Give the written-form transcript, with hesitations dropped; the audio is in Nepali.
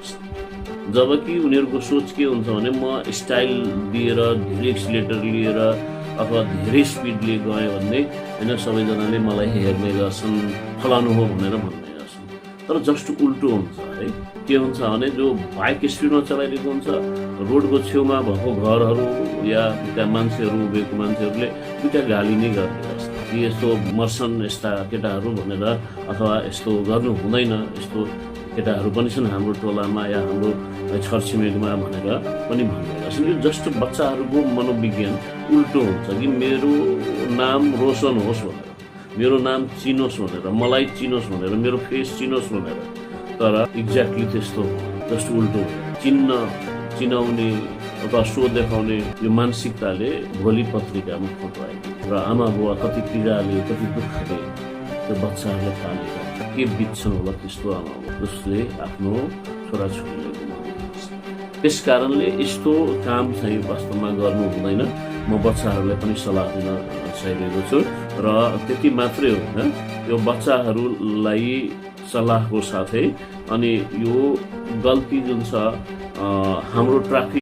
सक्छन्। जबकि उनीहरूको सोच के हुन्छ भने म स्टाइल दिएर धेरै एक्सिलेटर लिएर अथवा धेरै स्पिडले गएँ भने होइन सबैजनाले मलाई हेर्ने गर्छन्, फलानु हो भनेर भन्ने गर्छन्। तर जस्ट उल्टो हुन्छ है। के हुन्छ भने जो बाइक स्पिडमा चलाइरहेको हुन्छ रोडको छेउमा भएको घरहरू या त्यहाँ मान्छेहरू उभिएको मान्छेहरूले दुईवटा गाली नै गर्ने गर्छन् कि यस्तो मर्छन् यस्ता केटाहरू भनेर अथवा यस्तो गर्नु हुँदैन, यस्तो केटाहरू पनि छन् हाम्रो टोलामा या हाम्रो छरछिमेकमा भनेर पनि भन्ने गर्छन्। यो जस्ट बच्चाहरूको मनोविज्ञान उल्टो हुन्छ कि मेरो नाम रोशन होस् भनेर, मेरो नाम चिनोस् भनेर, मलाई चिनोस् भनेर, मेरो फेस चिनोस् भनेर। तर एक्ज्याक्टली त्यस्तो जस्ट उल्टो चिनाउने अथवा सो देखाउने यो मानसिकताले भोलि पत्रिकामा फोटो आयो र आमा बुवा कति पीडाले कति दुःखले त्यो बच्चाहरूले पालेको के बित्छन् होला त्यस्तो आमा बुवा जसले आफ्नो छोराछोरीले गुमाउनुहुन्छ। त्यस कारणले यस्तो काम चाहिँ वास्तवमा गर्नु हुँदैन। म बच्चाहरूलाई पनि सल्लाह दिन चाहिरहेको छु र त्यति मात्रै होइन यो बच्चाहरूलाई सल्लाहको साथै अनि यो गल्ती जुन छ हाम्रो ट्राफिक